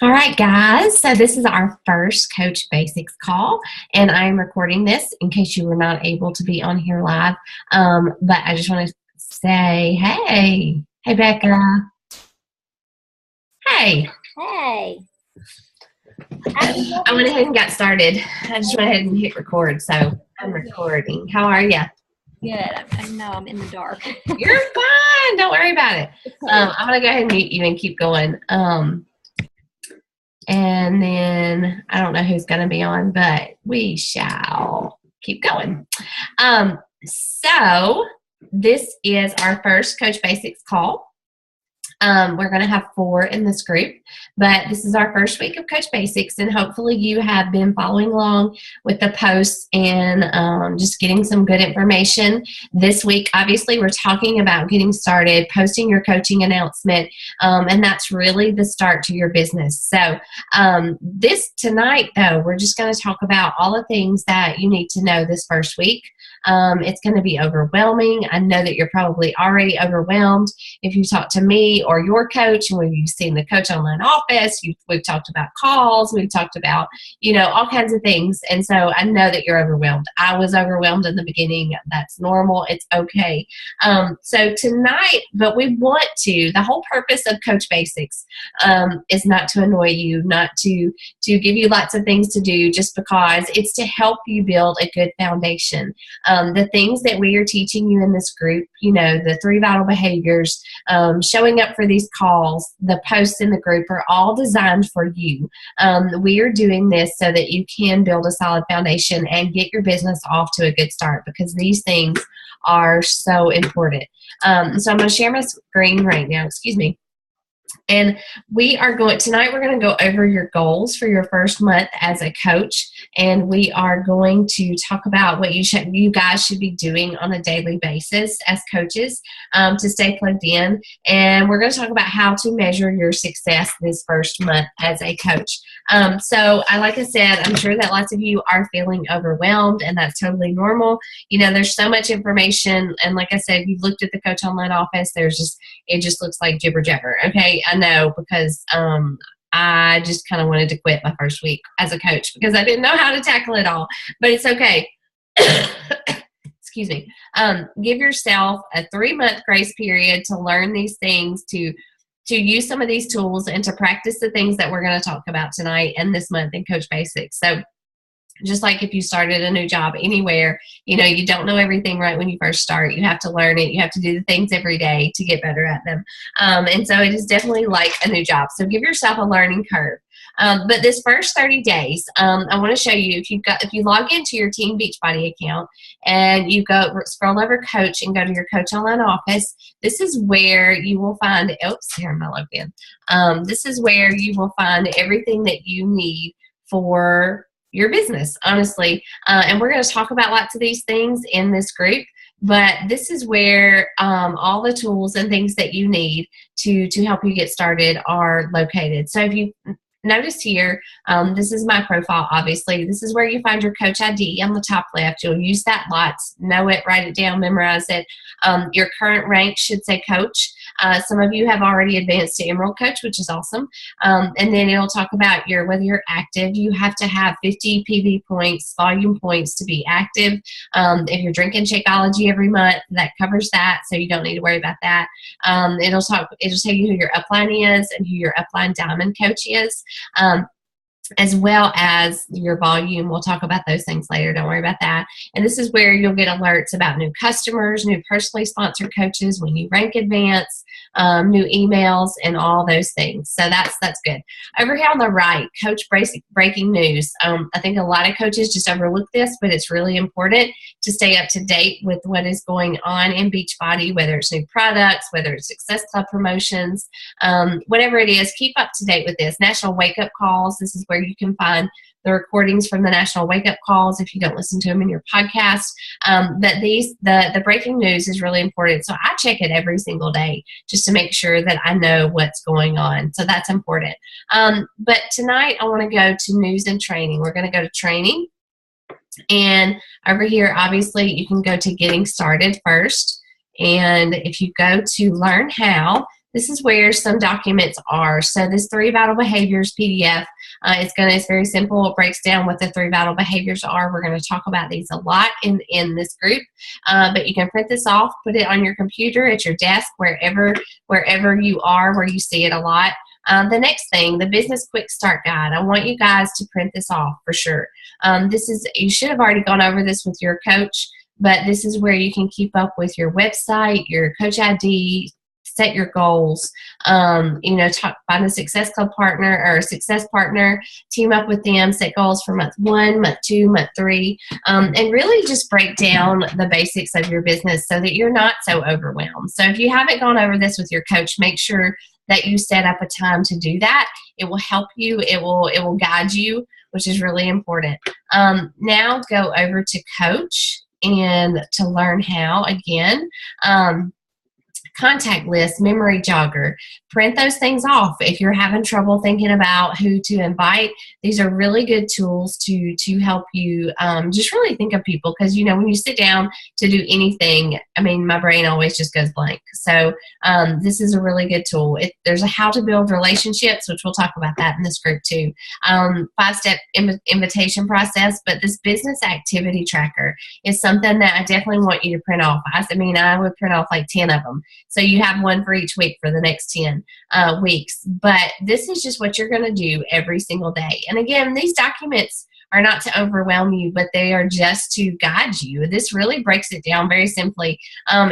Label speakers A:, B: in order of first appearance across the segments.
A: All right, guys. So this is our first Coach Basics call, and I'm recording this in case you were not able to be on here live. But I just want to say, hey, Becca, hey.
B: Hey.
A: I went ahead and got started. I just went ahead and hit record, so I'm recording. How are you?
B: Good. I know I'm in the dark.
A: You're fine. Don't worry about it. I'm gonna go ahead and mute you and keep going. And then I don't know who's going to be on, but we shall keep going. So this is our first Coach Basics call. We're going to have 4 in this group, but this is our first week of Coach Basics, and hopefully you have been following along with the posts and just getting some good information. This week, obviously, we're talking about getting started, posting your coaching announcement, and that's really the start to your business. So tonight, though, we're just going to talk about all the things that you need to know this first week. It's going to be overwhelming. I know that you're probably already overwhelmed. If you talk to me or your coach, and we've seen the Coach Online Office, we've talked about calls, we've talked about, all kinds of things. And so I know that you're overwhelmed. I was overwhelmed in the beginning. That's normal. It's okay. So tonight, but we want to, the whole purpose of Coach Basics is not to annoy you, not to give you lots of things to do just because. It's to help you build a good foundation. The things that we are teaching you in this group, the 3 vital behaviors, showing up for these calls, the posts in the group are all designed for you. We are doing this so that you can build a solid foundation and get your business off to a good start, because these things are so important. So I'm going to share my screen right now. Excuse me. And tonight we're going to go over your goals for your first month as a coach, and we are going to talk about what you guys should be doing on a daily basis as coaches to stay plugged in, and we're going to talk about how to measure your success this first month as a coach. Like I said, I'm sure that lots of you are feeling overwhelmed, and that's totally normal. There's so much information, and like I said, you've looked at the Coach Online Office, it just looks like jibber jabber. Okay, I know, because I just kind of wanted to quit my first week as a coach because I didn't know how to tackle it all, but it's okay. Excuse me. Give yourself a 3-month grace period to learn these things, to use some of these tools, and to practice the things that we're going to talk about tonight and this month in Coach Basics. So just like if you started a new job anywhere, you don't know everything right when you first start. You have to learn it. You have to do the things every day to get better at them. And so it is definitely like a new job. So give yourself a learning curve. But this first 30 days, I want to show you, if you log into your Team Beachbody account and you scroll over Coach and go to your Coach Online Office, this is where you will find, here am I logged in. This is where you will find everything that you need for your business, honestly. And we're going to talk about lots of these things in this group, but this is where all the tools and things that you need to help you get started are located. So if you notice here, this is my profile, obviously. This is where you find your Coach ID on the top left. You'll use that lots. Know it, write it down, memorize it. Your current rank should say Coach. Some of you have already advanced to Emerald Coach, which is awesome. And then it'll talk about whether you're active. You have to have 50 PV points, volume points to be active. If you're drinking Shakeology every month, that covers that, so you don't need to worry about that. It'll tell you who your upline is and who your upline diamond coach is. As well as your volume. We'll talk about those things later. Don't worry about that. And this is where you'll get alerts about new customers, new personally sponsored coaches, when you rank advance, new emails, and all those things. So that's good. Over here on the right, Coach Breaking News. I think a lot of coaches just overlook this, but it's really important to stay up to date with what is going on in Beachbody, whether it's new products, whether it's Success Club promotions, whatever it is, keep up to date with this. National Wake Up Calls. This is where you can find the recordings from the National Wake Up Calls if you don't listen to them in your podcast. But the breaking news is really important. So I check it every single day just to make sure that I know what's going on. So that's important. But tonight I want to go to news and training. We're going to go to training. And over here, obviously, you can go to getting started first. And if you go to learn how, this is where some documents are. So this 3 Vital Behaviors PDF, it's very simple. It breaks down what the 3 vital behaviors are. We're going to talk about these a lot in this group, but you can print this off, put it on your computer, at your desk, wherever you are, where you see it a lot. The next thing, the Business Quick Start Guide. I want you guys to print this off for sure. You should have already gone over this with your coach, but this is where you can keep up with your website, your coach ID, set your goals, find a Success Club partner or a success partner, team up with them, set goals for month 1, month 2, month 3, and really just break down the basics of your business so that you're not so overwhelmed. So if you haven't gone over this with your coach, make sure that you set up a time to do that. It will help you. It will guide you, which is really important. Now go over to coach and to learn how again. Contact list, memory jogger, print those things off. If you're having trouble thinking about who to invite, these are really good tools to help you just really think of people, because when you sit down to do anything, my brain always just goes blank. So this is a really good tool. There's a how to build relationships, which we'll talk about that in this group too. 5-step invitation process, but this business activity tracker is something that I definitely want you to print off. I would print off like 10 of them. So you have one for each week for the next 10 weeks. But this is just what you're going to do every single day. And again, these documents are not to overwhelm you, but they are just to guide you. This really breaks it down very simply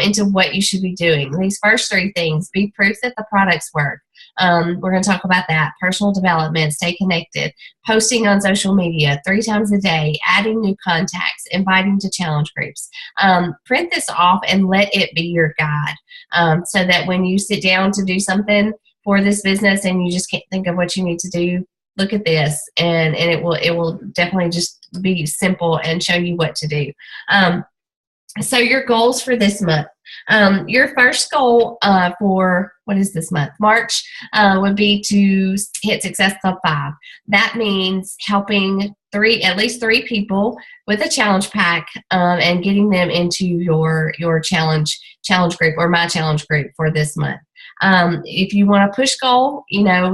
A: into what you should be doing. These first 3 things: be proof that the products work. We're going to talk about that. Personal development, stay connected, posting on social media 3 times a day, adding new contacts, inviting to challenge groups. Print this off and let it be your guide, so that when you sit down to do something for this business and you just can't think of what you need to do, look at this, and it will definitely just be simple and show you what to do. So your goals for this month. Your first goal for, what is this month? March, would be to hit Success Club 5. That means helping at least 3 people with a challenge pack, and getting them into your challenge group, or my challenge group for this month. If you want a push goal,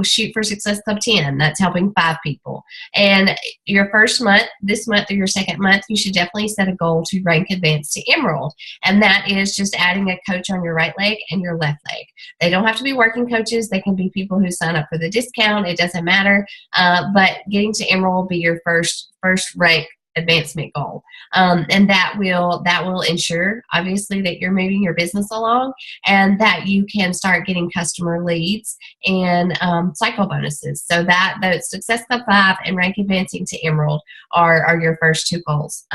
A: shoot for Success Club 10. That's helping 5 people. And your first month, this month or your second month, you should definitely set a goal to rank advanced to Emerald. And that is just adding a coach on your right leg and your left leg. They don't have to be working coaches. They can be people who sign up for the discount. It doesn't matter. But getting to Emerald will be your first rank advancement goal, and that will ensure, obviously, that you're moving your business along and that you can start getting customer leads and cycle bonuses. So that the Success Club 5 and rank advancing to Emerald are your first 2 goals.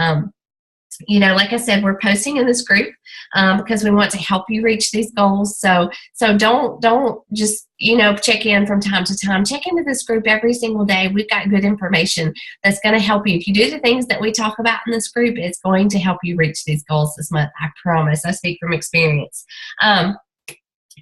A: Like I said, we're posting in this group because we want to help you reach these goals. So don't just check in from time to time. Check into this group every single day. We've got good information that's going to help you. If you do the things that we talk about in this group, it's going to help you reach these goals this month. I promise. I speak from experience.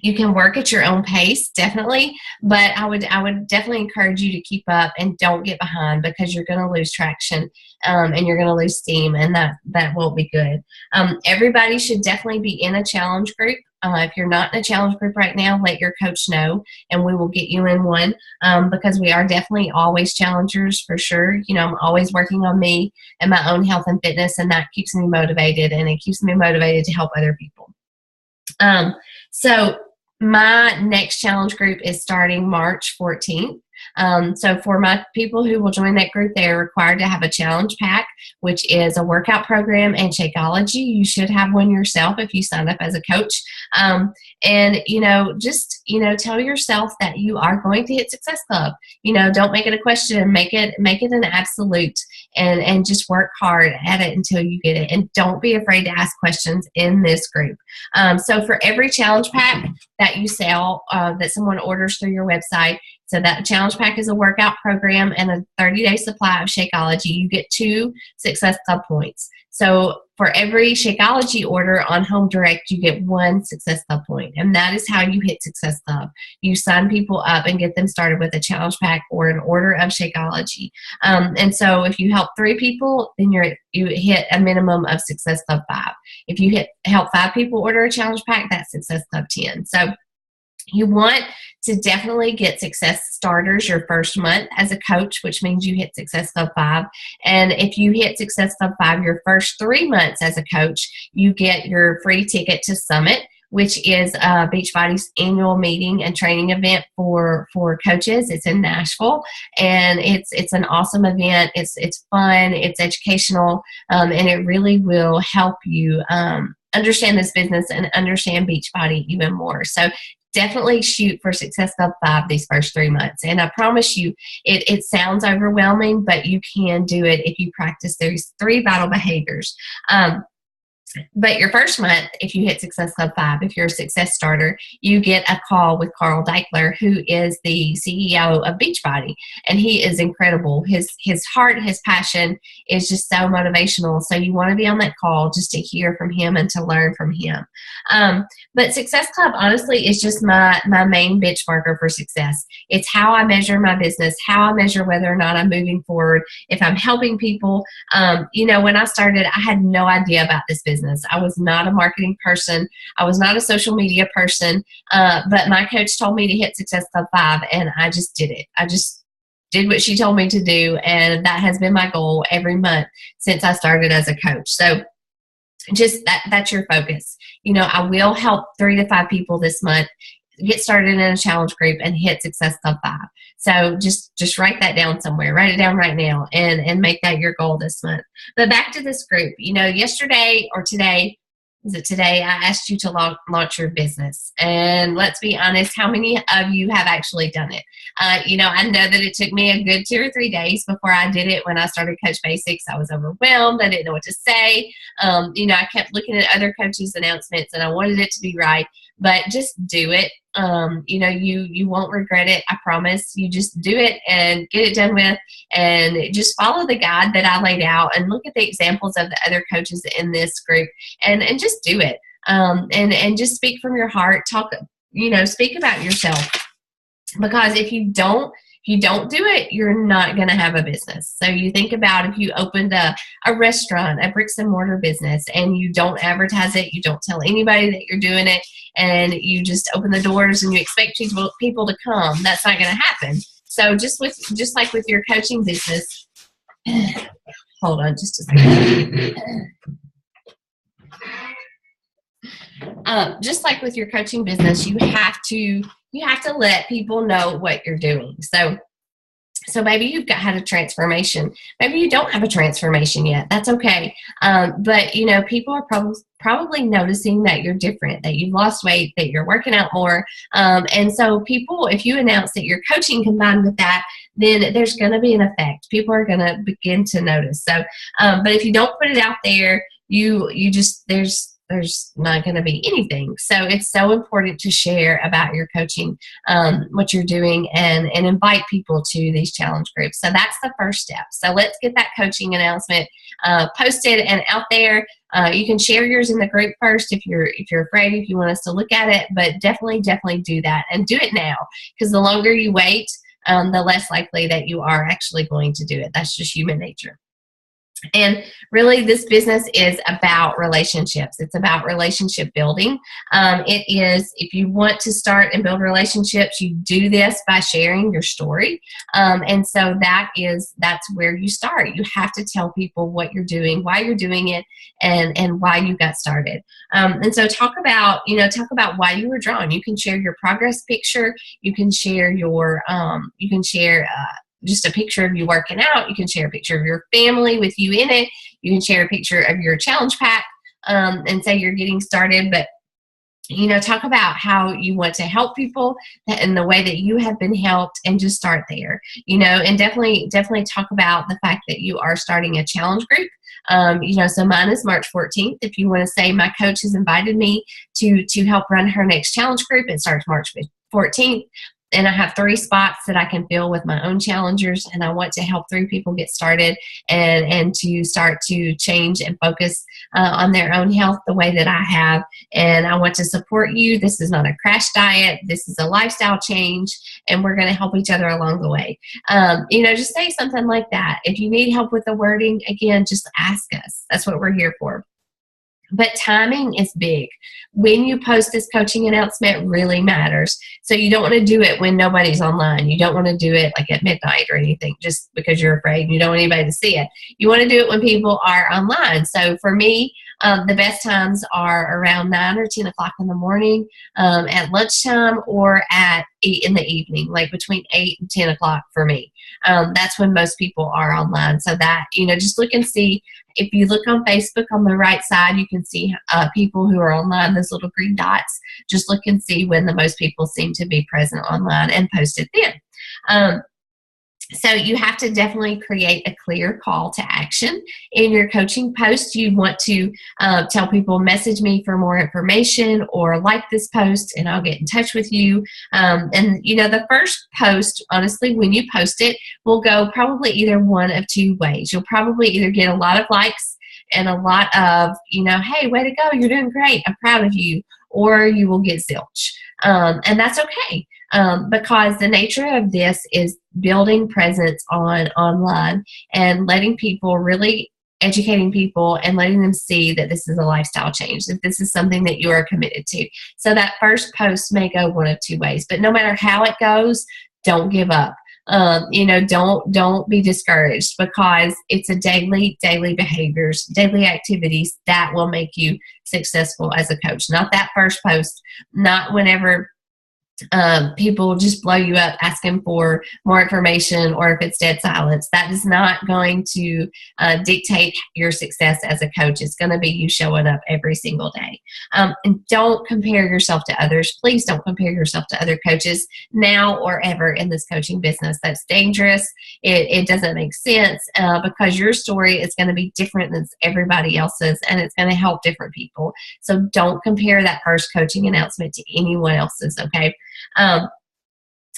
A: You can work at your own pace, definitely, but I would definitely encourage you to keep up and don't get behind, because you're going to lose traction and you're going to lose steam, and that won't be good. Everybody should definitely be in a challenge group. If you're not in a challenge group right now, let your coach know, and we will get you in one, because we are definitely always challengers for sure. I'm always working on me and my own health and fitness, and that keeps me motivated, and it keeps me motivated to help other people. So my next challenge group is starting March 14th. So for my people who will join that group, they are required to have a challenge pack, which is a workout program and Shakeology. You should have one yourself if you sign up as a coach. And just tell yourself that you are going to hit Success Club. Don't make it a question. Make it an absolute, and just work hard at it until you get it. And don't be afraid to ask questions in this group. So for every challenge pack that you sell, that someone orders through your website, so that challenge pack is a workout program and a 30-day supply of Shakeology. You get 2 Success Club points. So for every Shakeology order on Home Direct, you get 1 Success Club point. And that is how you hit Success Club. You sign people up and get them started with a challenge pack or an order of Shakeology. And so if you help 3 people, then you hit a minimum of Success Club 5. If you help 5 people order a challenge pack, that's Success Club 10. So You want to definitely get Success Starters your first month as a coach, which means you hit Success Club 5. And if you hit Success Club 5 your first 3 months as a coach, you get your free ticket to Summit, which is Beachbody's annual meeting and training event for coaches. It's in Nashville, and it's an awesome event. It's fun, it's educational, and it really will help you understand this business and understand Beachbody even more. So definitely shoot for Success Club 5 these first 3 months. And I promise you, it sounds overwhelming, but you can do it if you practice those 3 vital behaviors. But your first month, if you hit Success Club 5, if you're a Success Starter, you get a call with Carl Deichler, who is the CEO of Beachbody. And he is incredible. His heart, his passion is just so motivational. So you want to be on that call just to hear from him and to learn from him. But Success Club, honestly, is just my main benchmarker for success. It's how I measure my business, how I measure whether or not I'm moving forward, if I'm helping people. When I started, I had no idea about this business. I was not a marketing person. I was not a social media person. But my coach told me to hit Success Club 5, and I just did it. I just did what she told me to do, and that has been my goal every month since I started as a coach. So just that's your focus. I will help 3 to 5 people this month get started in a challenge group and hit Success Club 5. So just write that down somewhere. Write it down right now and make that your goal this month. But back to this group. Yesterday or today, is it today, I asked you to launch your business. And let's be honest, how many of you have actually done it? I know that it took me a good 2 or 3 days before I did it. When I started Coach Basics, I was overwhelmed. I didn't know what to say. I kept looking at other coaches' announcements, and I wanted it to be right. But just do it. You won't regret it. I promise. You just do it and get it done with, and just follow the guide that I laid out and look at the examples of the other coaches in this group, and just do it. And just speak from your heart. Speak about yourself, because if you don't do it, you're not going to have a business. So you think about if you opened a restaurant, a bricks and mortar business, and you don't advertise it, you don't tell anybody that you're doing it, and you just open the doors and you expect people to come, that's not going to happen. So just like with your coaching business, hold on just a second. Just like with your coaching business, you have to let people know what you're doing. So maybe you've had a transformation. Maybe you don't have a transformation yet. That's okay. But people are probably noticing that you're different, that you've lost weight, that you're working out more. And so people, if you announce that you're coaching combined with that, then there's going to be an effect. People are going to begin to notice. So, but if you don't put it out there, there's not going to be anything. So it's so important to share about your coaching, what you're doing, and invite people to these challenge groups. So that's the first step. So let's get that coaching announcement posted and out there. You can share yours in the group first if you're afraid, if you want us to look at it, but definitely do that, and do it now, because the longer you wait, the less likely that you are actually going to do it. That's just human nature. And really, this business is about relationships. It's about relationship building. It is, if you want to start and build relationships, you do this by sharing your story. And so that's where you start. You have to tell people what you're doing, why you're doing it, and why you got started. And so talk about why you were drawn. You can share your progress picture. You can share just a picture of you working out. You can share a picture of your family with you in it. You can share a picture of your challenge pack and say you're getting started. But, talk about how you want to help people and the way that you have been helped, and just start there, and definitely talk about the fact that you are starting a challenge group. So mine is March 14th. If you want to say my coach has invited me to help run her next challenge group, it starts March 14th. And I have 3 spots that I can fill with my own challengers, and I want to help 3 people get started and to start to change and focus on their own health the way that I have. And I want to support you. This is not a crash diet. This is a lifestyle change, and we're going to help each other along the way. Just say something like that. If you need help with the wording, again, just ask us. That's what we're here for. But timing is big. When you post this coaching announcement really matters. So you don't want to do it when nobody's online. You don't want to do it like at midnight or anything just because you're afraid and you don't want anybody to see it. You want to do it when people are online. So for me, the best times are around 9 or 10 o'clock in the morning, at lunchtime, or in the evening, like between 8 and 10 o'clock for me. That's when most people are online. So that, just look and see. If you look on Facebook on the right side, you can see people who are online, those little green dots. Just look and see when the most people seem to be present online and post it then. So you have to definitely create a clear call to action in your coaching post. You want to tell people, message me for more information, or like this post and I'll get in touch with you. And the first post, honestly, when you post it, will go probably either one of two ways. You'll probably either get a lot of likes and a lot of, hey, way to go, you're doing great, I'm proud of you, or you will get zilch. And that's okay. Because the nature of this is building presence online and letting people, really educating people and letting them see that this is a lifestyle change, that this is something that you are committed to. So that first post may go one of two ways, but no matter how it goes, don't give up. Don't be discouraged, because it's a daily behaviors, daily activities that will make you successful as a coach. Not that first post, not whenever people just blow you up asking for more information, or if it's dead silence. That is not going to dictate your success as a coach. It's going to be you showing up every single day. And don't compare yourself to others. Please don't compare yourself to other coaches now or ever in this coaching business. That's dangerous. It doesn't make sense, because your story is going to be different than everybody else's, and it's going to help different people. So don't compare that first coaching announcement to anyone else's, okay?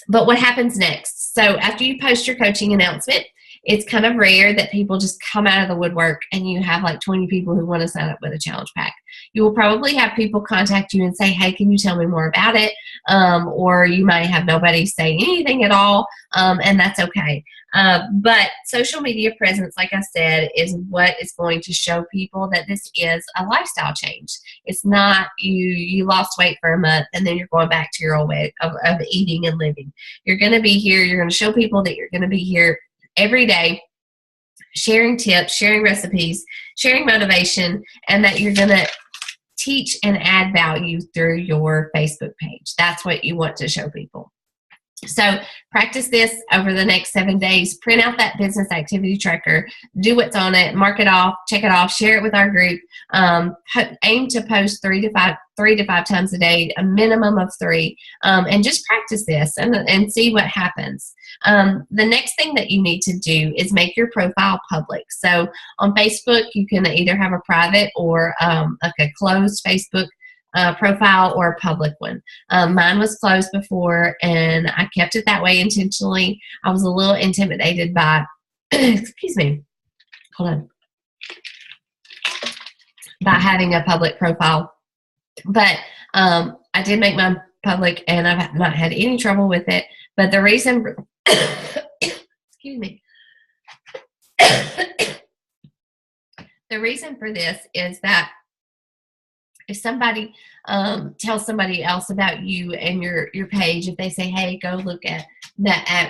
A: But what happens next? So after you post your coaching announcement, it's kind of rare that people just come out of the woodwork and you have like 20 people who want to sign up with a challenge pack. You will probably have people contact you and say, hey, can you tell me more about it? Or you might have nobody say anything at all, and that's okay. But social media presence, like I said, is what is going to show people that this is a lifestyle change. It's not you lost weight for a month and then you're going back to your old way of eating and living. You're going to be here. You're going to show people that you're going to be here every day, sharing tips, sharing recipes, sharing motivation, and that you're going to teach and add value through your Facebook page. That's what you want to show people. So practice this over the next 7 days. Print out that business activity tracker. Do what's on it. Mark it off. Check it off. Share it with our group. Aim to post 3 to 5 times a day, a minimum of 3, and just practice this and see what happens. The next thing that you need to do is make your profile public. So on Facebook, you can either have a private or like a closed Facebook profile or a public one. Mine was closed before, and I kept it that way intentionally. I was a little intimidated by, excuse me, hold on, by having a public profile. But I did make mine public, and I've not had any trouble with it. But the reason, excuse me, the reason for this is that if somebody tells somebody else about you and your page, if they say, hey, go look at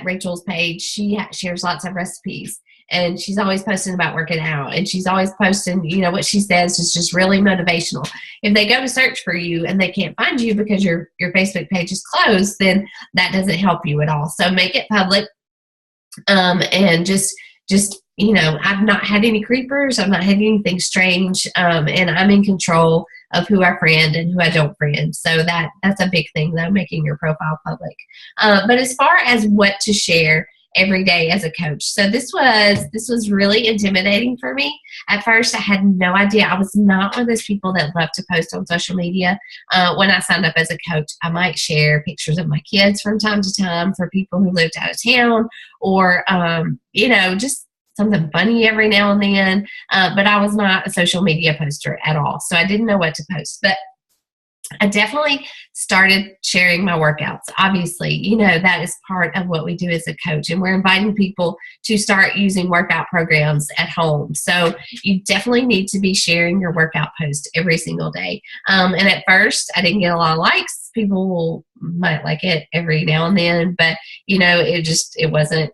A: Rachel's page, she shares lots of recipes, and she's always posting about working out, and she's always posting, what she says is just really motivational. If they go to search for you and they can't find you because your Facebook page is closed, then that doesn't help you at all. So make it public, and just I've not had any creepers. I've not had anything strange, and I'm in control of who I friend and who I don't friend. So that's a big thing, though, making your profile public. But as far as what to share every day as a coach, so this was really intimidating for me. At first, I had no idea. I was not one of those people that love to post on social media. When I signed up as a coach, I might share pictures of my kids from time to time for people who lived out of town, or just something funny every now and then, but I was not a social media poster at all, so I didn't know what to post. But I definitely started sharing my workouts. Obviously, that is part of what we do as a coach, and we're inviting people to start using workout programs at home. So you definitely need to be sharing your workout post every single day. And at first, I didn't get a lot of likes. People might like it every now and then, but it wasn't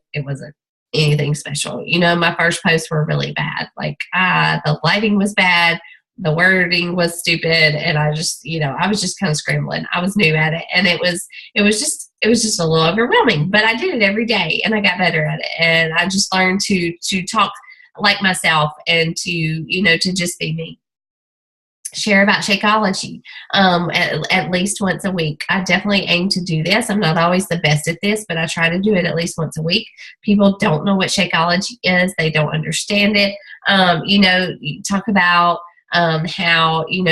A: anything special. My first posts were really bad. Like the lighting was bad, the wording was stupid, and I was just kind of scrambling. I was new at it, and it was just a little overwhelming, but I did it every day and I got better at it, and I just learned to talk like myself, and to just be me. Share about Shakeology at least once a week. I definitely aim to do this. I'm not always the best at this, but I try to do it at least once a week. People don't know what Shakeology is. They don't understand it. You talk about how you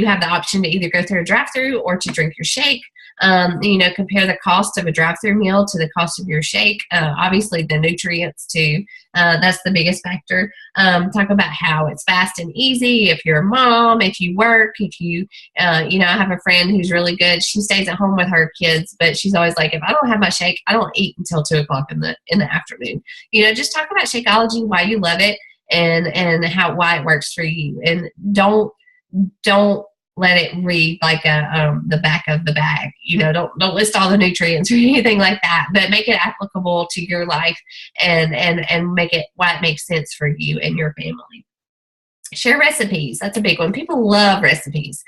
A: have the option to either go through a drive-through or to drink your shake. Compare the cost of a drive-through meal to the cost of your shake. Obviously, the nutrients too. That's the biggest factor. Talk about how it's fast and easy. If you're a mom, if you work, if you, I have a friend who's really good. She stays at home with her kids, but she's always like, if I don't have my shake, I don't eat until 2:00 in the afternoon. Just talk about Shakeology, why you love it, and why it works for you, and don't let it read like the back of the bag. Don't list all the nutrients or anything like that, but make it applicable to your life, and make it why it makes sense for you and your family. Share recipes. That's a big one. People love recipes.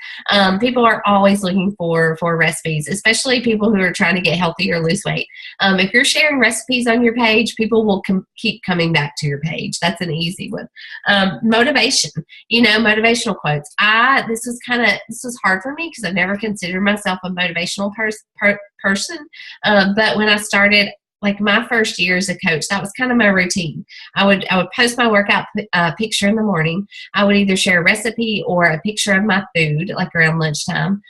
A: People are always looking for recipes, especially people who are trying to get healthy or lose weight. If you're sharing recipes on your page, people will keep coming back to your page. That's an easy one. Motivation. Motivational quotes. This was hard for me because I've never considered myself a motivational person. But when I started, like my first year as a coach, that was kind of my routine. I would post my workout picture in the morning. I would either share a recipe or a picture of my food, like around lunchtime,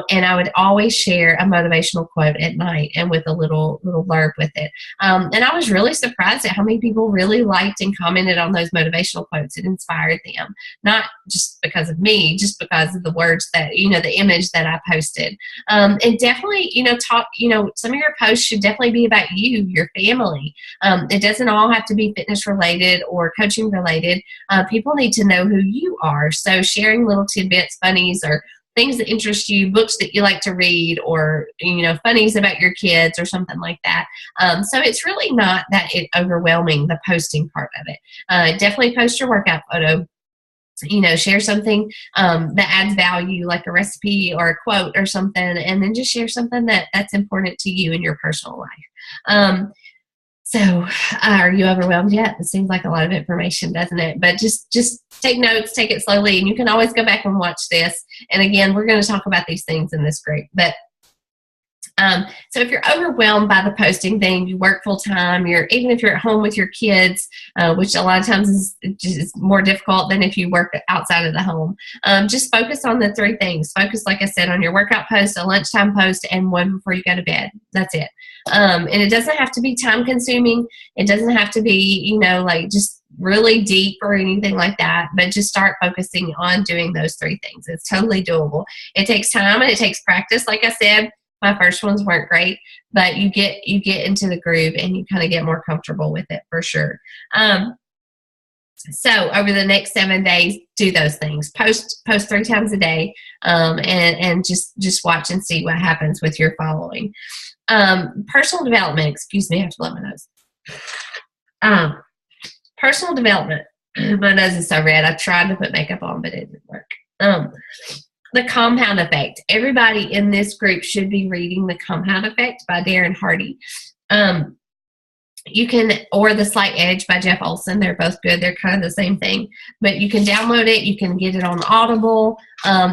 A: and I would always share a motivational quote at night, and with a little blurb with it. And I was really surprised at how many people really liked and commented on those motivational quotes. It inspired them, not just because of me, just because of the words that, the image that I posted. And definitely, some of your posts should definitely be about you, your family. It doesn't all have to be fitness related or coaching related. People need to know who you are. So sharing little tidbits, funnies, or things that interest you, books that you like to read, or funnies about your kids or something like that. So it's really not that overwhelming, the posting part of it. Definitely post your workout photo. Share something that adds value, like a recipe or a quote or something, and then just share something that's important to you in your personal life. So are you overwhelmed yet? It seems like a lot of information, doesn't it? But just take notes, take it slowly, and you can always go back and watch this. And again, we're going to talk about these things in this group. But so if you're overwhelmed by the posting thing, you work full time, even if you're at home with your kids, which a lot of times is more difficult than if you work outside of the home, just focus on the three things. Focus, like I said, on your workout post, a lunchtime post, and one before you go to bed. That's it. And it doesn't have to be time consuming. It doesn't have to be, like just really deep or anything like that, but just start focusing on doing those three things. It's totally doable. It takes time and it takes practice. Like I said, my first ones weren't great, but you get into the groove and you kind of get more comfortable with it for sure. So over the next 7 days, do those things. Post 3 times a day, and just watch and see what happens with your following. Personal development. Excuse me, I have to blow my nose. Personal development. My nose is so red. I tried to put makeup on, but it didn't work. The Compound Effect. Everybody in this group should be reading The Compound Effect by Darren Hardy. You can, or The Slight Edge by Jeff Olson. They're both good. They're kind of the same thing. But you can download it. You can get it on Audible.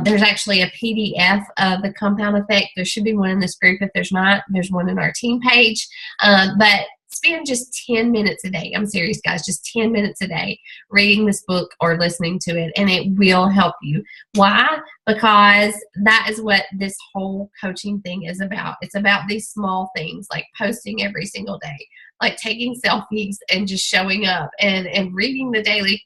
A: There's actually a PDF of The Compound Effect. There should be one in this group. If there's not, there's one in our team page. But spend just 10 minutes a day. I'm serious, guys. Just 10 minutes a day reading this book or listening to it, and it will help you. Why? Because that is what this whole coaching thing is about. It's about these small things, like posting every single day, like taking selfies and just showing up and reading the daily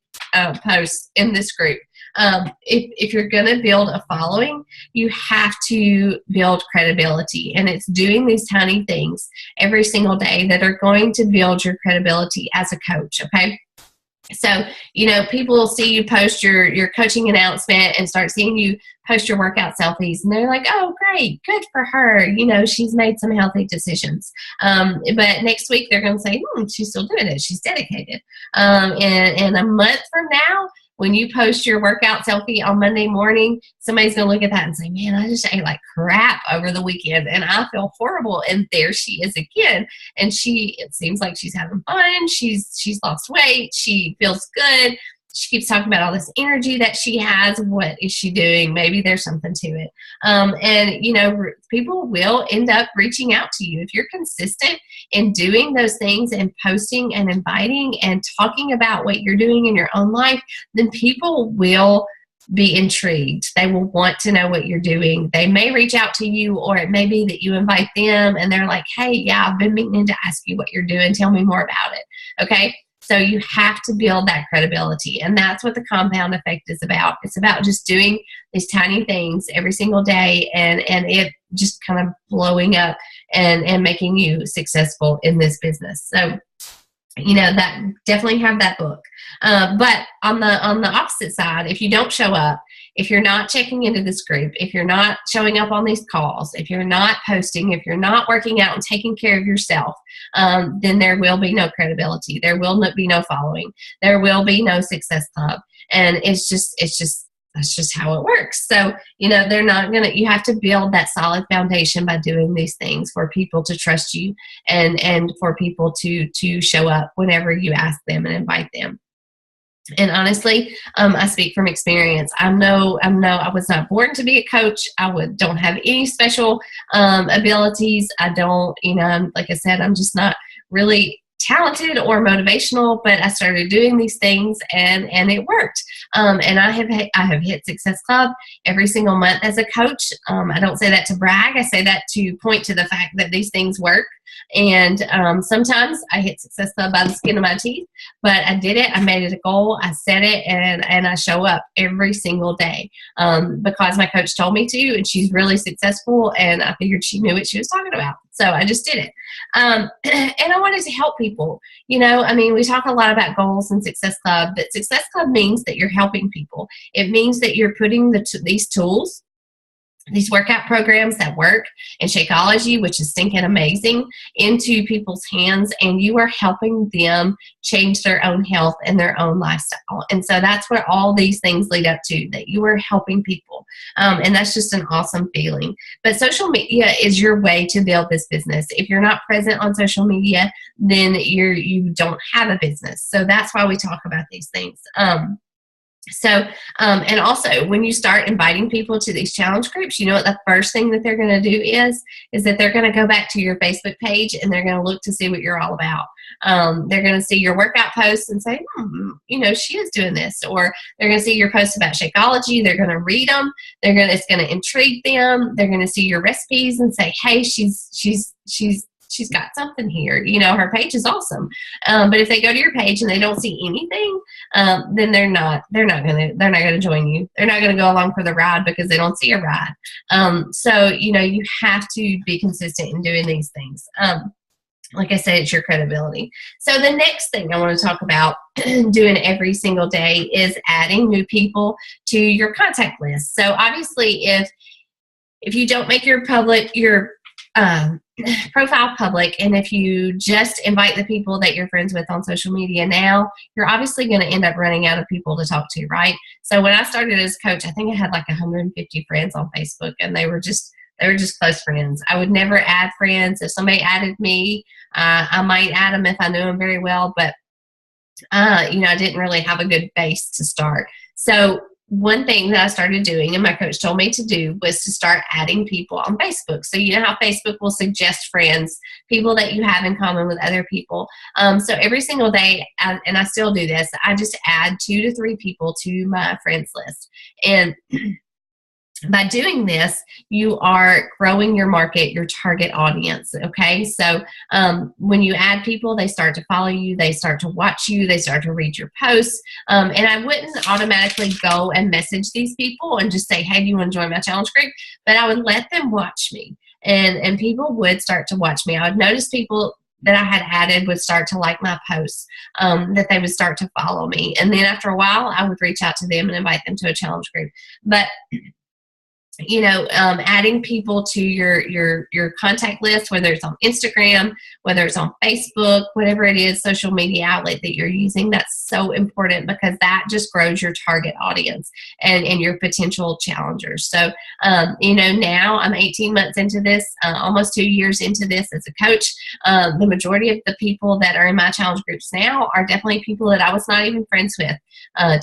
A: posts in this group. If you're going to build a following, you have to build credibility. And it's doing these tiny things every single day that are going to build your credibility as a coach, okay? So, people will see you post your coaching announcement and start seeing you post your workout selfies, and they're like, oh, great, good for her. She's made some healthy decisions. But next week they're going to say, she's still doing it. She's dedicated. And a month from now, when you post your workout selfie on Monday morning, somebody's going to look at that and say, man, I just ate like crap over the weekend and I feel horrible. And there she is again. And it seems like she's having fun. She's lost weight. She feels good. She keeps talking about all this energy that she has. What is she doing? Maybe there's something to it. People will end up reaching out to you. If you're consistent in doing those things and posting and inviting and talking about what you're doing in your own life, then people will be intrigued. They will want to know what you're doing. They may reach out to you, or it may be that you invite them and they're like, hey, yeah, I've been meaning to ask you what you're doing. Tell me more about it. Okay. So you have to build that credibility, and that's what the compound effect is about. It's about just doing these tiny things every single day, and it just kind of blowing up and making you successful in this business. So, that definitely have that book. But on the opposite side, if you don't show up, if you're not checking into this group, if you're not showing up on these calls, if you're not posting, if you're not working out and taking care of yourself, then there will be no credibility. There will be no following. There will be no success club. And that's just how it works. So, they're not going to, you have to build that solid foundation by doing these things for people to trust you and for people to show up whenever you ask them and invite them. And honestly, I speak from experience. I know I was not born to be a coach. Don't have any special abilities. I don't, like I said, I'm just not really talented or motivational, but I started doing these things and it worked. And I have hit Success Club every single month as a coach. I don't say that to brag. I say that to point to the fact that these things work. And sometimes I hit Success Club by the skin of my teeth, but I did it. I made it a goal. I set it, and I show up every single day because my coach told me to, and she's really successful, and I figured she knew what she was talking about. So I just did it. And I wanted to help people. We talk a lot about goals and Success Club, but Success Club means that you're helping people. It means that you're putting these tools, these workout programs that work, and Shakeology, which is stinking amazing, into people's hands, and you are helping them change their own health and their own lifestyle. And so that's where all these things lead up to, that you are helping people. And that's just an awesome feeling. But social media is your way to build this business. If you're not present on social media, then you don't have a business. So that's why we talk about these things. And also when you start inviting people to these challenge groups, what the first thing that they're going to do is that they're going to go back to your Facebook page and they're going to look to see what you're all about. They're going to see your workout posts and say, she is doing this. Or they're going to see your posts about Shakeology. They're going to read them. It's going to intrigue them. They're going to see your recipes and say, hey, she's got something here. Her page is awesome. But if they go to your page and they don't see anything, then they're not going to join you. They're not going to go along for the ride because they don't see a ride. So you have to be consistent in doing these things. Like I said, it's your credibility. So the next thing I want to talk about doing every single day is adding new people to your contact list. So obviously if you don't make your profile public, and if you just invite the people that you're friends with on social media now, you're obviously going to end up running out of people to talk to, right? So when I started as a coach, I think I had like 150 friends on Facebook, and they were just close friends. I would never add friends. If somebody added me, I might add them if I knew them very well, but I didn't really have a good base to start. So one thing that I started doing, and my coach told me to do, was to start adding people on Facebook. So you know how Facebook will suggest friends, people that you have in common with other people. So every single day, and I still do this, I just add 2 to 3 people to my friends list. And by doing this, you are growing your market, your target audience. Okay. So when you add people, they start to follow you, they start to watch you, they start to read your posts. And I wouldn't automatically go and message these people and just say, hey, do you want to join my challenge group? But I would let them watch me. And people would start to watch me. I would notice people that I had added would start to like my posts, that they would start to follow me. And then after a while, I would reach out to them and invite them to a challenge group. But adding people to your contact list, whether it's on Instagram, whether it's on Facebook, whatever it is, social media outlet that you're using, that's so important because that just grows your target audience and your potential challengers. So, now I'm 18 months into this, almost 2 years into this as a coach. The majority of the people that are in my challenge groups now are definitely people that I was not even friends with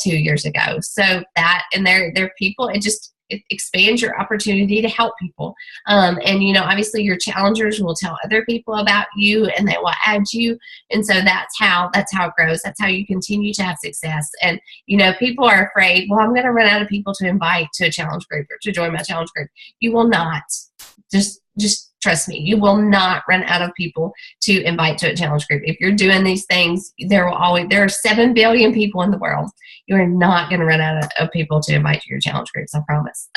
A: 2 years ago. So that, and they're people, it expands your opportunity to help people. Obviously your challengers will tell other people about you and they will add you. And so that's how it grows. That's how you continue to have success. And, people are afraid, well, I'm going to run out of people to invite to a challenge group or to join my challenge group. You will not. Just trust me, you will not run out of people to invite to a challenge group. If you're doing these things, there are 7 billion people in the world. You're not going to run out of people to invite to your challenge groups, I promise.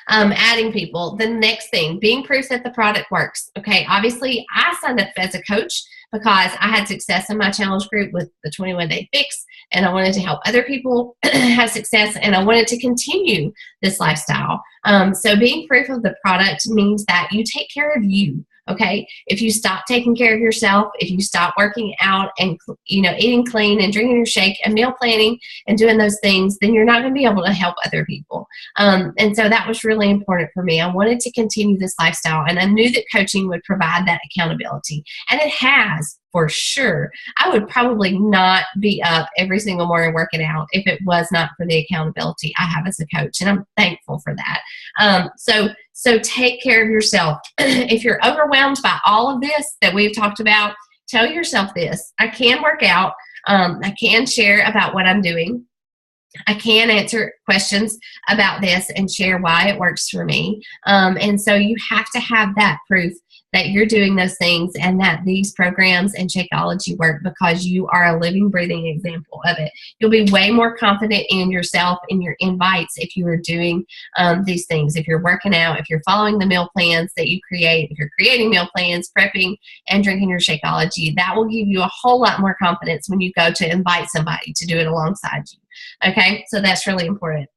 A: Adding people. The next thing, being proof that the product works. Okay, obviously I signed up as a coach because I had success in my challenge group with the 21-day fix, and I wanted to help other people have success, and I wanted to continue this lifestyle. So being proof of the product means that you take care of you. Okay, if you stop taking care of yourself, if you stop working out and eating clean and drinking your shake and meal planning and doing those things, then you're not going to be able to help other people. And so that was really important for me. I wanted to continue this lifestyle, and I knew that coaching would provide that accountability, and it has for sure. I would probably not be up every single morning working out if it was not for the accountability I have as a coach, and I'm thankful for that. So take care of yourself. If you're overwhelmed by all of this that we've talked about, tell yourself this: I can work out. I can share about what I'm doing. I can answer questions about this and share why it works for me. And so you have to have that proof that you're doing those things and that these programs and Shakeology work because you are a living, breathing example of it. You'll be way more confident in yourself, in your invites, if you are doing these things. If you're working out, if you're following the meal plans that you create, if you're creating meal plans, prepping, and drinking your Shakeology, that will give you a whole lot more confidence when you go to invite somebody to do it alongside you. Okay, so that's really important.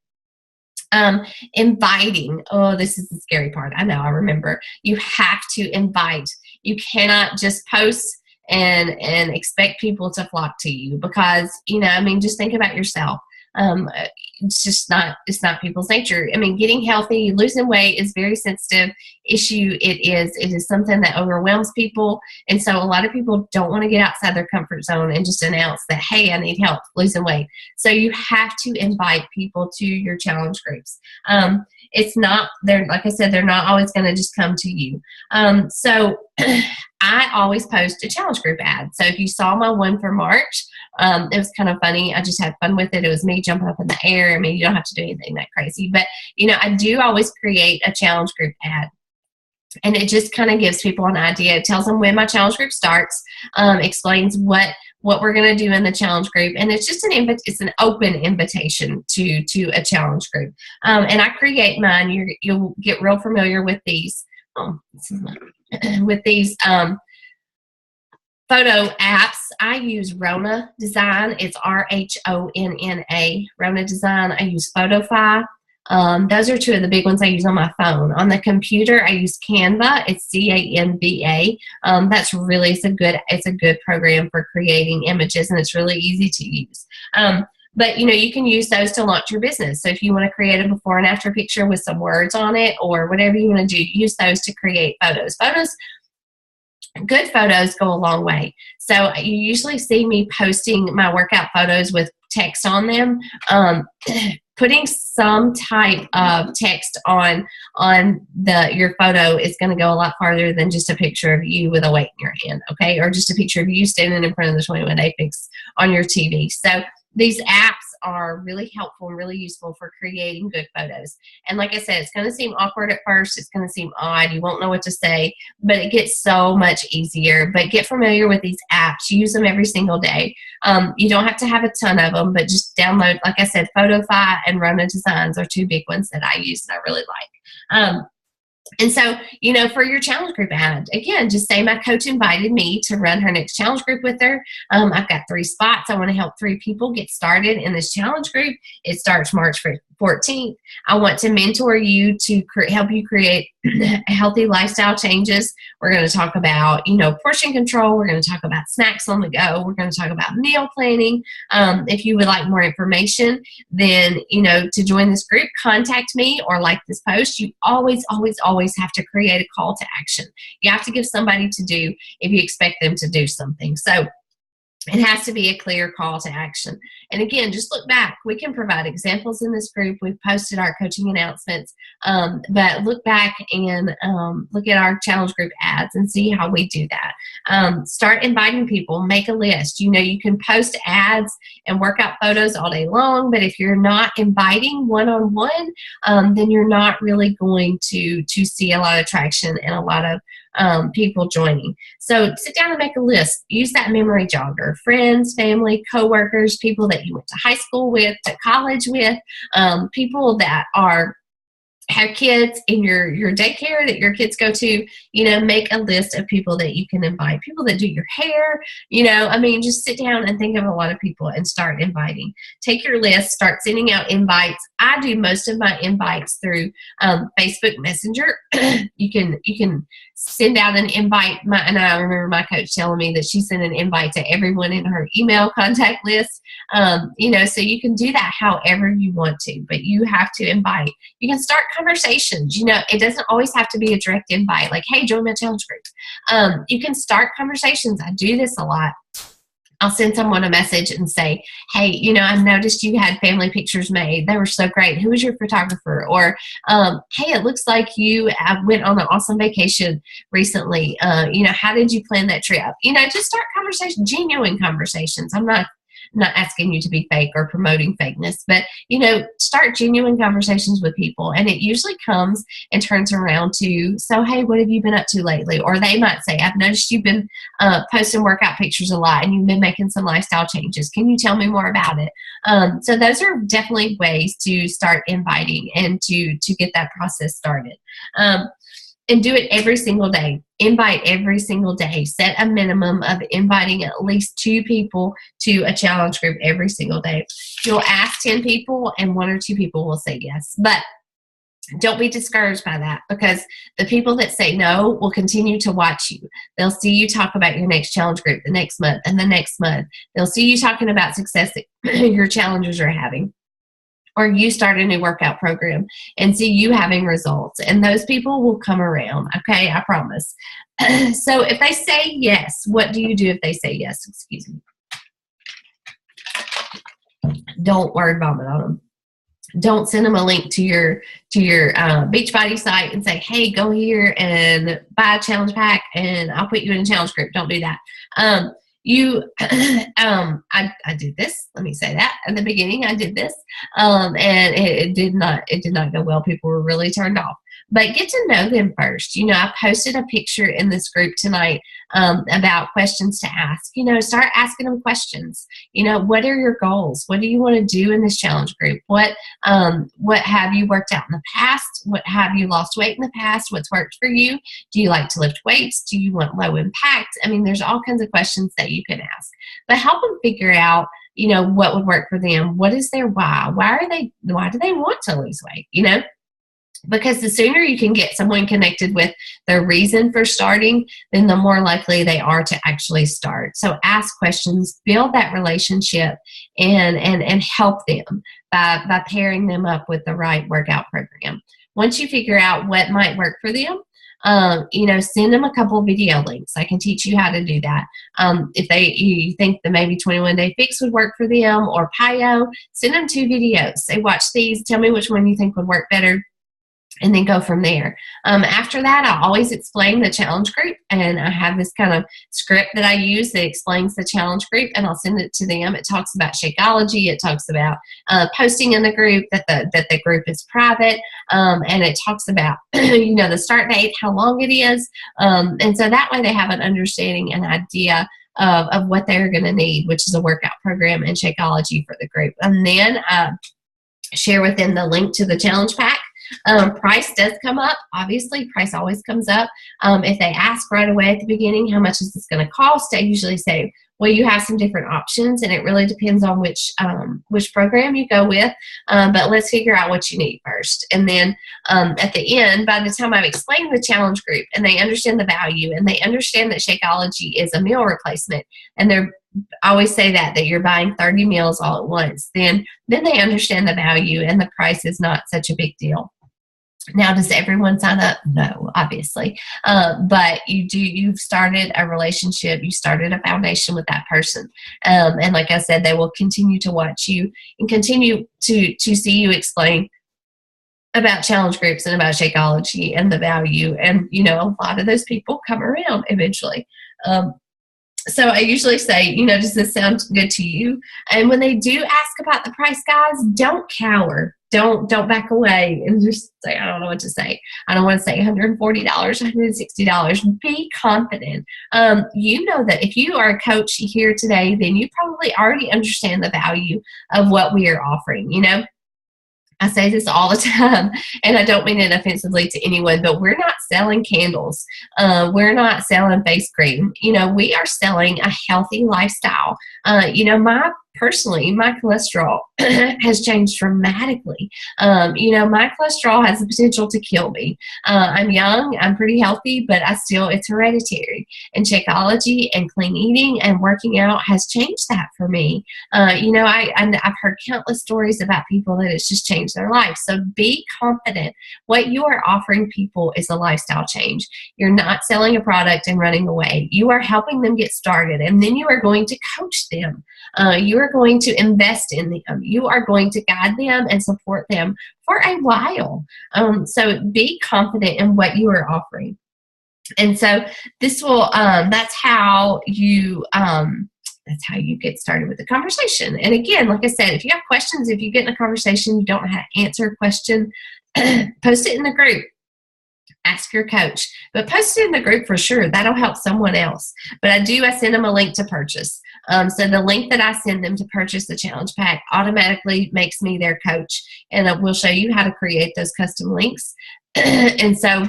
A: Inviting. Oh, this is the scary part. I know, I remember. You have to invite. You cannot just post and expect people to flock to you because, just think about yourself. It's not people's nature. Getting healthy, losing weight is a very sensitive issue. It is something that overwhelms people. And so a lot of people don't want to get outside their comfort zone and just announce that, hey, I need help losing weight. So you have to invite people to your challenge groups. Like I said, they're not always going to just come to you. So I always post a challenge group ad. So if you saw my one for March, it was kind of funny. I just had fun with it. It was me jumping up in the air. You don't have to do anything that crazy. But, I do always create a challenge group ad. And it just kind of gives people an idea. It tells them when my challenge group starts, explains what we're going to do in the challenge group. And it's just it's an open invitation to a challenge group. And I create mine. You'll get real familiar with these. With these photo apps. I use Rona Design. It's RHONNA, Rona Design. I use Photofy. Those are two of the big ones I use on my phone. On the computer, I use Canva. It's CANVA. It's a good program for creating images, and it's really easy to use. But, you can use those to launch your business. So if you want to create a before and after picture with some words on it or whatever you want to do, use those to create photos. Good photos go a long way. So you usually see me posting my workout photos with text on them. Putting some type of text on your photo is going to go a lot farther than just a picture of you with a weight in your hand, okay? Or just a picture of you standing in front of the 21-day fix on your TV. So these apps are really helpful and really useful for creating good photos. And like I said, it's going to seem awkward at first. It's going to seem odd. You won't know what to say, but it gets so much easier. But get familiar with these apps. Use them every single day. You don't have to have a ton of them, but just download, like I said, Photofy and Rona Designs are two big ones that I use and I really like. And so, you know, for your challenge group ad, again, just say my coach invited me to run her next challenge group with her. I've got 3 spots. I want to help 3 people get started in this challenge group. It starts March 14th. I want to mentor you to help you create healthy lifestyle changes. We're going to talk about, you know, portion control. We're going to talk about snacks on the go. We're going to talk about meal planning. If you would like more information, then, you know, to join this group, contact me or like this post. You always have to create a call to action. You have to give somebody to do if you expect them to do something. So it has to be a clear call to action. And again, just look back. We can provide examples in this group. We've posted our coaching announcements, but look back and look at our challenge group ads and see how we do that. Start inviting people. Make a list. You know, you can post ads and workout photos all day long, but if you're not inviting one-on-one, then you're not really going to see a lot of traction and a lot of people joining. So sit down and make a list. Use that memory jogger. Friends, family, coworkers, people that you went to high school with, to college with, people that have kids in your daycare that your kids go to. You know, make a list of people that you can invite, people that do your hair. You know, I mean, just sit down and think of a lot of people and start inviting. Take your list, start sending out invites. I do most of my invites through Facebook Messenger. You can send out an invite. And I remember my coach telling me that she sent an invite to everyone in her email contact list. You know, so you can do that however you want to, but you have to invite. You can start conversations. You know, it doesn't always have to be a direct invite, like, hey, join my challenge group. You can start conversations. I do this a lot. I'll send someone a message and say, hey, you know, I've noticed you had family pictures made. They were so great. Who was your photographer? Or, hey, it looks like you went on an awesome vacation recently. You know, how did you plan that trip? You know, just start conversations, genuine conversations. I'm not asking you to be fake or promoting fakeness, but, you know, start genuine conversations with people. And it usually comes and turns around to, so, hey, what have you been up to lately? Or they might say, I've noticed you've been posting workout pictures a lot and you've been making some lifestyle changes. Can you tell me more about it? So those are definitely ways to start inviting and to get that process started. And do it every single day. Invite every single day. Set a minimum of inviting at least 2 people to a challenge group every single day. You'll ask 10 people and 1 or 2 people will say yes. But don't be discouraged by that, because the people that say no will continue to watch you. They'll see you talk about your next challenge group the next month and the next month. They'll see you talking about success that your challengers are having. Or you start a new workout program and see you having results. And those people will come around, okay? I promise. So if they say yes, what do you do if they say yes? Excuse me. Don't word vomit on them. Don't send them a link to your Beachbody site and say, hey, go here and buy a challenge pack and I'll put you in a challenge group. Don't do that. I did this. Let me say that at the beginning, I did this, and it did not go well. People were really turned off. But get to know them first. You know, I posted a picture in this group tonight about questions to ask. You know, start asking them questions. You know, what are your goals? What do you want to do in this challenge group? What have you worked out in the past? What have you lost weight in the past? What's worked for you? Do you like to lift weights? Do you want low impact? I mean, there's all kinds of questions that you can ask. But help them figure out, you know, what would work for them. What is their why? Why do they want to lose weight? You know? Because the sooner you can get someone connected with their reason for starting, then the more likely they are to actually start. So ask questions, build that relationship, and help them by pairing them up with the right workout program. Once you figure out what might work for them, you know, send them a couple of video links. I can teach you how to do that. If you think the maybe 21 Day Fix would work for them, or PiYo, send them 2 videos. Say, watch these. Tell me which one you think would work better. and then go from there. After that, I always explain the challenge group, and I have this kind of script that I use that explains the challenge group, and I'll send it to them. It talks about Shakeology. It talks about posting in the group, that the group is private, and it talks about the start date, how long it is, and so that way they have an understanding, an idea of what they're going to need, which is a workout program and Shakeology for the group. And then share with them the link to the challenge pack. Price does come up. Obviously, price always comes up. If they ask right away at the beginning, how much is this going to cost? I usually say, well, you have some different options, and it really depends on which program you go with. But let's figure out what you need first. And then at the end, by the time I've explained the challenge group and they understand the value and they understand that Shakeology is a meal replacement, and I always say that you're buying 30 meals all at once, then they understand the value and the price is not such a big deal. Now, does everyone sign up? No, obviously. But you've started a relationship, you started a foundation with that person. And like I said, they will continue to watch you and continue to see you explain about challenge groups and about Shakeology and the value. And, a lot of those people come around eventually. So I usually say, does this sound good to you? And when they do ask about the price, guys, don't cower. Don't back away and just say, I don't know what to say. I don't want to say $140, $160. Be confident. You know that if you are a coach here today, then you probably already understand the value of what we are offering. I say this all the time, and I don't mean it offensively to anyone, but we're not selling candles. We're not selling face cream. We are selling a healthy lifestyle. My cholesterol has changed dramatically. My cholesterol has the potential to kill me. I'm young, I'm pretty healthy, but it's hereditary. And Shakeology and clean eating and working out has changed that for me. I've heard countless stories about people that it's just changed their life. So be confident. What you are offering people is a lifestyle change. You're not selling a product and running away. You are helping them get started, and then you are going to coach them. You are going to invest in them. You are going to guide them and support them for a while. So be confident in what you are offering. And so this will, that's how you get started with the conversation. And again, like I said, if you have questions, if you get in a conversation, you don't know how to answer a question, post it in the group. Ask your coach, but post it in the group for sure. That'll help someone else. But I send them a link to purchase. So the link that I send them to purchase the challenge pack automatically makes me their coach, and it will show you how to create those custom links. And so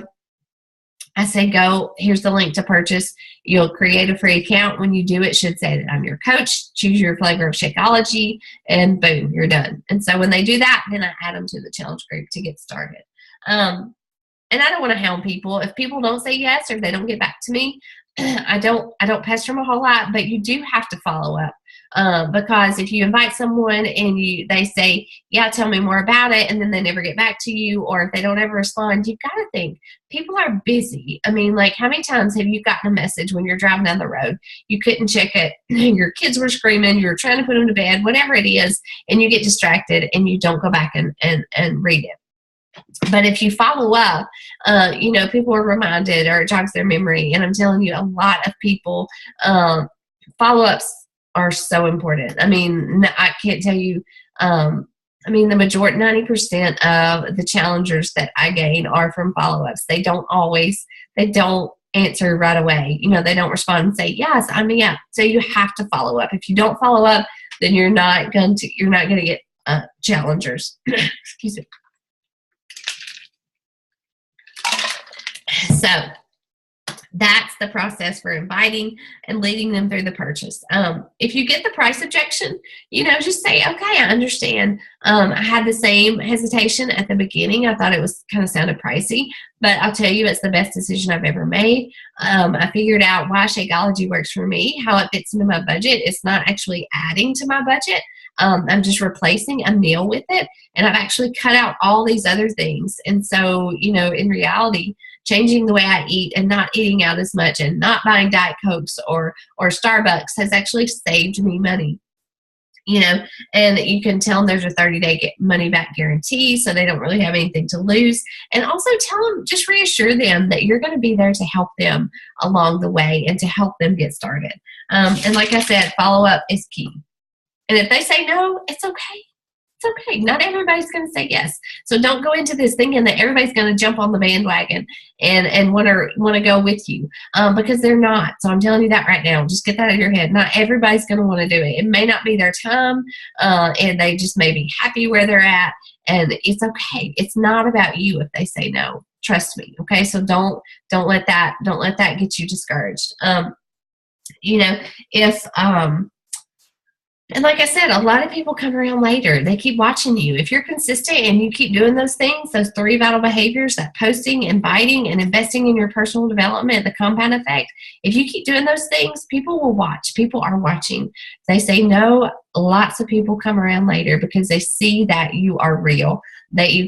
A: I say, here's the link to purchase. You'll create a free account. When you do, it should say that I'm your coach. Choose your flavor of Shakeology, and boom, you're done. And so when they do that, then I add them to the challenge group to get started. And I don't want to hound people. If people don't say yes or if they don't get back to me, I don't pester them a whole lot, but you do have to follow up. Because if you invite someone and they say, yeah, tell me more about it, and then they never get back to you, or if they don't ever respond, you've got to think, people are busy. I mean, like, how many times have you gotten a message when you're driving down the road, you couldn't check it, your kids were screaming, you were trying to put them to bed, whatever it is, and you get distracted and you don't go back and read it. But if you follow up, people are reminded, or it jogs their memory. And I'm telling you, a lot of people, follow-ups are so important. I mean, I can't tell you, the majority, 90% of the challengers that I gain are from follow-ups. They don't answer right away. They don't respond and say, yeah, sign me up. So you have to follow up. If you don't follow up, then you're not going to get challengers. Excuse me. So that's the process for inviting and leading them through the purchase. If you get the price objection, just say, okay, I understand. I had the same hesitation at the beginning. I thought it was kind of sounded pricey, but I'll tell you, it's the best decision I've ever made. I figured out why Shakeology works for me, how it fits into my budget. It's not actually adding to my budget. I'm just replacing a meal with it, and I've actually cut out all these other things. And so, in reality, changing the way I eat and not eating out as much and not buying Diet Cokes or Starbucks has actually saved me money. and you can tell them there's a 30-day money back guarantee, so they don't really have anything to lose. And also tell them, just reassure them that you're going to be there to help them along the way and to help them get started. And like I said, follow up is key. And if they say no, it's okay. It's okay. Not everybody's going to say yes. So don't go into this thinking that everybody's going to jump on the bandwagon and want to go with you, because they're not. So I'm telling you that right now. Just get that out of your head. Not everybody's going to want to do it. It may not be their time, and they just may be happy where they're at, and it's okay. It's not about you if they say no. Trust me. Okay. So don't let that get you discouraged. If and like I said, a lot of people come around later. They keep watching you. If you're consistent and you keep doing those things, those 3 vital behaviors, that posting, inviting, and investing in your personal development, the compound effect, if you keep doing those things, people will watch. People are watching. They say no. Lots of people come around later because they see that you are real, that you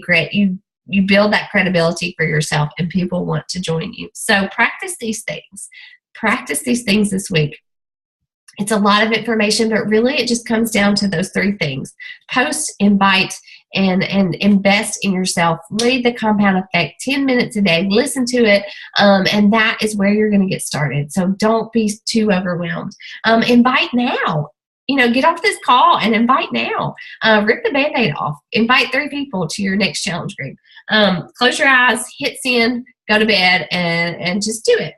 A: build that credibility for yourself, and people want to join you. So practice these things. Practice these things this week. It's a lot of information, but really it just comes down to those 3 things. Post, invite, and invest in yourself. Read the compound effect 10 minutes a day. Listen to it, and that is where you're going to get started. So don't be too overwhelmed. Invite now. Get off this call and invite now. Rip the Band-Aid off. Invite 3 people to your next challenge group. Close your eyes, hit send, go to bed, and just do it.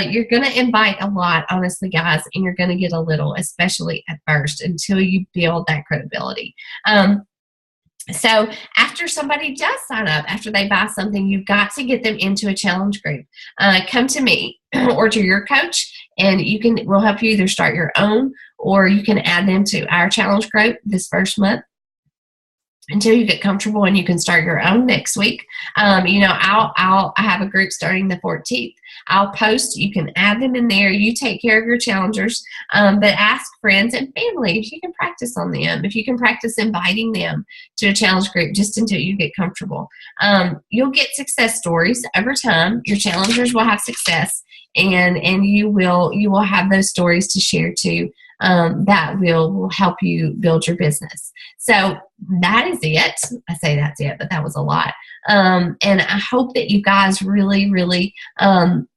A: You're going to invite a lot, honestly, guys, and you're going to get a little, especially at first, until you build that credibility. So after somebody does sign up, after they buy something, you've got to get them into a challenge group. Come to me or to your coach, and we'll help you either start your own, or you can add them to our challenge group this first month until you get comfortable and you can start your own next week. I have a group starting the 14th. I'll post. You can add them in there. You take care of your challengers, but ask friends and family if you can practice on them, if you can practice inviting them to a challenge group just until you get comfortable. You'll get success stories over time. Your challengers will have success, and you will have those stories to share too. That will help you build your business. So that is it. I say that's it, but that was a lot. And I hope that you guys really, really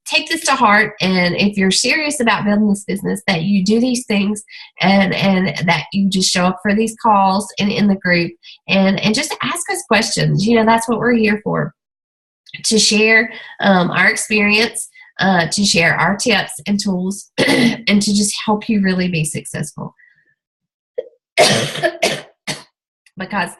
A: take this to heart. And if you're serious about building this business, that you do these things and that you just show up for these calls and in the group and just ask us questions. That's what we're here for, to share our experience, to share our tips and tools, and to just help you really be successful. Because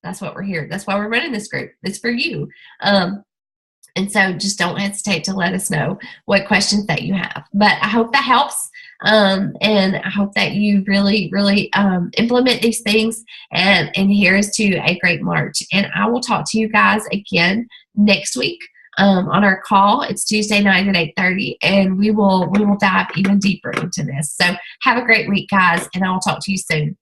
A: that's what we're here. That's why we're running this group. It's for you. And so just don't hesitate to let us know what questions that you have. But I hope that helps. And I hope that you really, really implement these things. And here's to a great March. And I will talk to you guys again next week. On our call. It's Tuesday night at 8:30, and we will dive even deeper into this. So have a great week, guys, and I will talk to you soon.